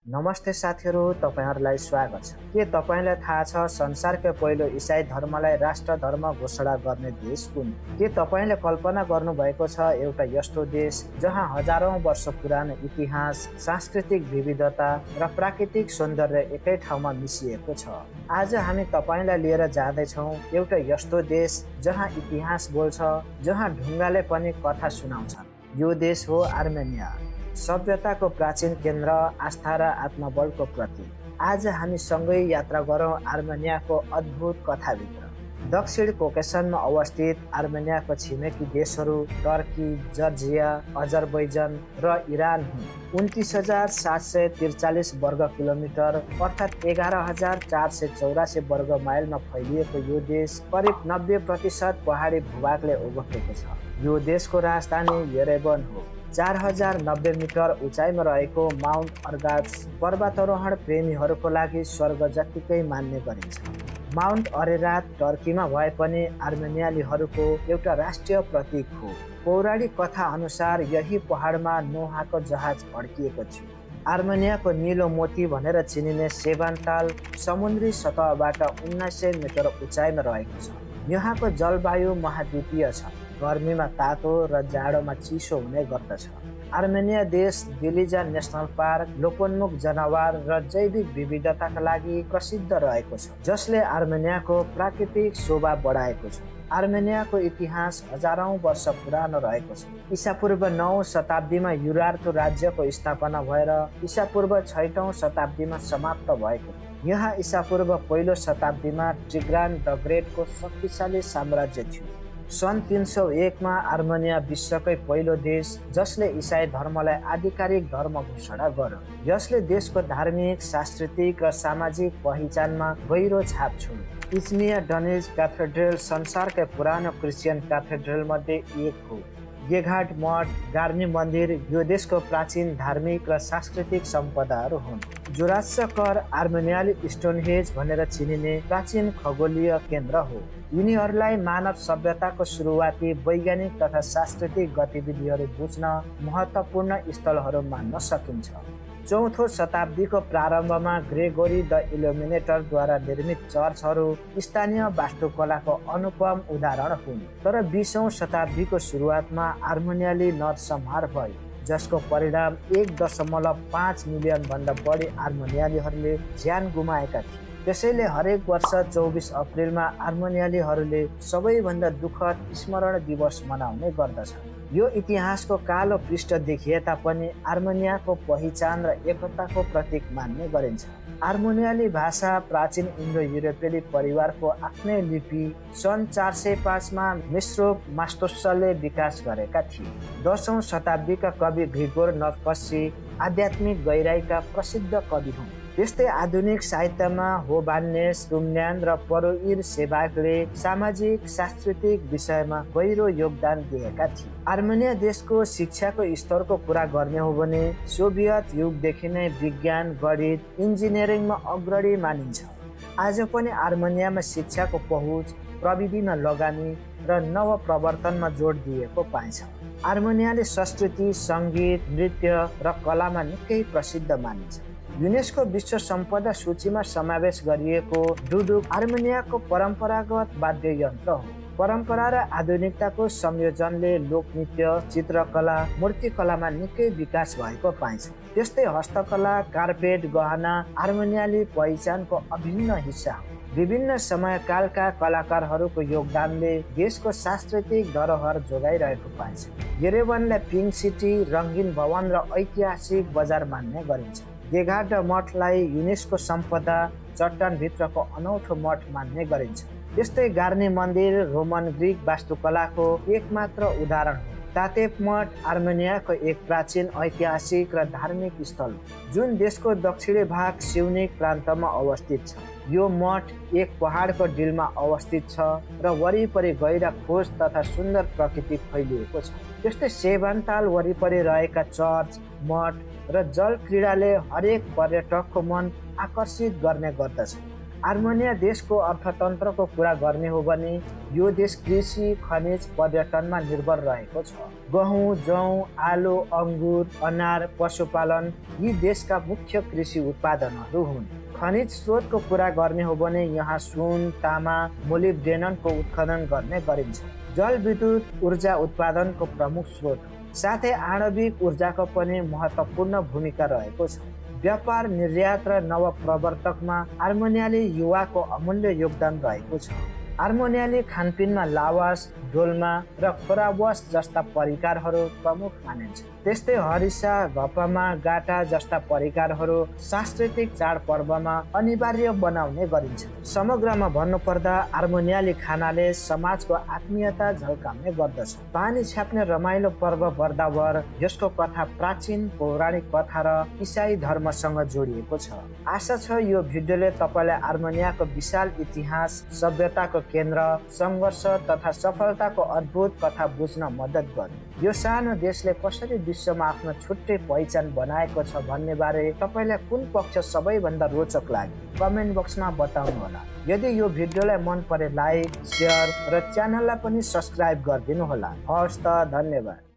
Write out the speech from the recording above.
नमस्ते साथीहरू, तपाईहरुलाई स्वागत छ। के तपाईलाई थाहा छ संसारकै पहिलो ईसाई धर्मलाई राष्ट्र धर्म घोषणा गर्ने देश कुन? के तपाईले कल्पना गर्नुभएको छ एउटा यस्तो देश जहाँ हजारौं वर्ष पुरानो इतिहास, सांस्कृतिक विविधता र प्राकृतिक सौन्दर्य एकै ठाउँमा मिसिएको छ? आज हामी तपाईलाई लिएर जाँदै छौं एउटा यस्तो देश जहाँ इतिहास बोल्छ, जहाँ ढुङ्गाले पनि कथा सुनाउँछन्। यो देश हो अर्मेनिया, सभ्यताको प्राचीन केन्द्र, आस्था र आत्मबलको प्रतीक। आज हामी सँगै यात्रा गरौँ अर्मेनियाको अद्भुत कथाभित्र। दक्षिण कोकेसनमा अवस्थित अर्मेनियाको छिमेकी देशहरू टर्की, जर्जिया, अजरबैजान र इरान हुन्। 29,743 वर्ग किलोमिटर अर्थात् 11,484 वर्ग माइलमा फैलिएको यो देश करिब 90% पहाडी भूभागले ओगटेको छ। यो देशको राजधानी येरेवन हो। 4090 मिटर उचाइमा रहेको माउन्ट अरगाट्स पर्वतारोहण प्रेमीहरूको लागि स्वर्ग जत्तिकै मान्ने गरिन्छ। माउन्ट अरेरात टर्कीमा भए पनि अर्मेनियालीहरूको एउटा राष्ट्रिय प्रतीक हो। पौराणिक कथा अनुसार यही पहाडमा नोहाको जहाज अड्किएको थियो। अर्मेनियाको नीलो मोती भनेर चिनिने सेभान्ताल समुद्री सतहबाट 1900 मिटर उचाइमा रहेको छ। यहाँको जलवायु महाद्वीपीय छ, गर्मीमा तातो र जाडोमा चिसो हुने गर्दछ। अर्मेनिया देश दिलिजा नेसनल पार्क, लोपोन्मुख जनावर र जैविक विविधताका लागि प्रसिद्ध रहेको छ, जसले अर्मेनियाको प्राकृतिक शोभा बढाएको छ। अर्मेनियाको इतिहास हजारौं वर्ष पुरानो रहेको छ। ईसापूर्व 9औं शताब्दीमा युरार्तो राज्यको स्थापना भएर ईसापूर्व 6औं शताब्दीमा समाप्त भएको थियो। यहाँ ईसापूर्व 1औं शताब्दीमा टिग्रान द ग्रेटको शक्तिशाली साम्राज्य थियो। सन् 301 मा अर्मेनिया विश्वकै पहिलो देश जसले ईसाई धर्मलाई आधिकारिक धर्म घोषणा गर्यो। यसले देशको धार्मिक, सांस्कृतिक र सामाजिक पहिचानमा गहिरो छाप छोड्यो। इज्मिया डनिज क्याथेड्रल संसारकै पुरानो क्रिस्चियन क्याथेड्रल मध्ये एक हो। गेघाट मठ, गार्नी मन्दिर यो देशको प्राचीन धार्मिक र सांस्कृतिक सम्पदाहरू हुन्। जोरास्ट्रकर अर्मेनियाली स्टोनहेन्ज भनेर चिनिने प्राचीन खगोलीय केन्द्र हो। यिनीहरूलाई मानव सभ्यताको सुरुवाती वैज्ञानिक तथा सांस्कृतिक गतिविधिहरू बुझ्न महत्त्वपूर्ण स्थलहरू मान्न सकिन्छ। 4औं शताब्दीको प्रारम्भमा ग्रेगोरी द इल्युमिनेटरद्वारा निर्मित चर्चहरू स्थानीय वास्तुकलाको अनुपम उदाहरण हुन्। तर 20औं शताब्दीको सुरुवातमा अर्मेनियाली नरसंहार भयो, जसको परिणाम 1.5 मिलियन भन्दा बढी अर्मेनियालीहरूले ज्यान गुमाएका थिए। त्यसैले हरेक वर्ष 24 अप्रिलमा अर्मेनियालीहरूले सबैभन्दा दुःखद स्मरण दिवस मनाउने गर्दछ। यो इतिहासको कालो पृष्ठ देखिए तापनि अर्मेनियाको पहिचान र एकताको प्रतीक मान्ने गरिन्छ। अर्मेनियाली भाषा प्राचीन इन्डो युरोपेली परिवारको आफ्नै लिपि सन् 405 मा मिस्रोप मास्टोसले विकास गरेका थिए। 10औं शताब्दीका कवि ग्रिगोर नवकसी आध्यात्मिक गहिराईका प्रसिद्ध कवि हुन्। त्यस्तै आधुनिक साहित्यमा होबान्नेस, टुम्न्यान र परोइर सेवागले सामाजिक सांस्कृतिक विषयमा गहिरो योगदान दिएका थिए। अर्मेनिया देशको शिक्षाको स्तरको कुरा गर्ने हो भने सोभियत युगदेखि नै विज्ञान, गणित, इन्जिनियरिङमा अग्रणी मानिन्छ। आज पनि अर्मेनियामा शिक्षाको पहुँच, प्रविधिमा लगानी र नव प्रवर्तनमा जोड दिएको पाइन्छ। अर्मेनियाली संस्कृति, सङ्गीत, नृत्य र कलामा निकै प्रसिद्ध मानिन्छ। युनेस्को विश्व सम्पदा सूचीमा समावेश गरिएको डुडुक अर्मेनियाको परम्परागत वाद्य यन्त्र हो। परम्परा र आधुनिकताको संयोजनले लोकनृत्य, चित्रकला, मूर्तिकलामा निकै विकास भएको पाइन्छ। त्यस्तै हस्तकला, कार्पेट, गहना अर्मेनियाली पहिचानको अभिन्न हिस्सा हो। विभिन्न समयकालका कलाकारहरूको योगदानले देशको सांस्कृतिक धरोहर जोगाइरहेको पाइन्छ। येरेवनलाई पिङ्क सिटी, रङ्गीन भवन र ऐतिहासिक बजार मान्ने गरिन्छ। गेघाट मठलाई युनेस्को सम्पदा, चट्टानभित्रको अनौठो मठ मान्ने गरिन्छ। त्यस्तै गार्नी मन्दिर रोमन ग्रिक वास्तुकलाको एकमात्र उदाहरण हो। तातेप मठ अर्मेनियाको एक प्राचीन ऐतिहासिक र धार्मिक स्थल हो, जुन देशको दक्षिणी भाग सिउनिक प्रान्तमा अवस्थित छ। यो मठ एक पहाडको डिलमा अवस्थित छ र वरिपरि गहिरा खोज तथा सुन्दर प्रकृति फैलिएको छ। त्यस्तै सेभान्ताल वरिपरि रहेका चर्च, मठ र जल क्रीडाले हरेक पर्यटकको मन आकर्षित गर्ने गर्दछ। आर्मेनिया देशको अर्थतन्त्रको कुरा गर्ने हो भने यो देश कृषि, खनिज, पर्यटनमा निर्भर रहेको छ। गहुँ, जौ, आलु, अङ्गुर, अनार, पशुपालन यी देशका मुख्य कृषि उत्पादनहरू हुन्। खनिज स्रोतको कुरा गर्ने हो भने यहाँ सुन, तामा, मोलिब्डेनमको उत्खनन गर्ने गरिन्छ। जलविद्युत ऊर्जा उत्पादनको प्रमुख स्रोत हो। साथै आणविक ऊर्जाको पनि महत्त्वपूर्ण भूमिका रहेको छ। व्यापार, निर्यात र नवप्रवर्तकमा आर्मेनियाली युवाको अमूल्य योगदान रहेको छ। आर्मेनियाली खानपिनमा लावास, डोल्मा र खोरावस जस्ता परिकारहरू प्रमुख मानिन्छ। त्यस्तै हरिसा, घपमा, गाटा जस्ता परिकारहरू सांस्कृतिक चाडपर्वमा अनिवार्य बनाउने गरिन्छ। समग्रमा भन्नुपर्दा आर्मेनियाली खानाले समाजको आत्मीयता झल्काउने गर्दछ। पानी छ्याप्ने रमाइलो पर्व बर्दाबर यसको कथा प्राचीन पौराणिक कथा र इसाई धर्मसँग जोडिएको छ। आशा छ यो भिडियोले तपाईँलाई आर्मेनियाको विशाल इतिहास, सभ्यताको केन्द्र, सङ्घर्ष तथा सफलताको अद्भुत कथा बुझ्न मद्दत गर्यो। यो सानो देशले कसरी विश्वमा आफ्नो छुट्टै पहिचान बनाएको छ भन्ने बारे तपाईँलाई कुन पक्ष सबैभन्दा रोचक लाग्यो कमेन्ट बक्समा बताउनुहोला। यदि यो भिडियोलाई मन परे लाइक, सेयर र च्यानललाई पनि सब्स्क्राइब गरिदिनु होला। हवस् त, धन्यवाद।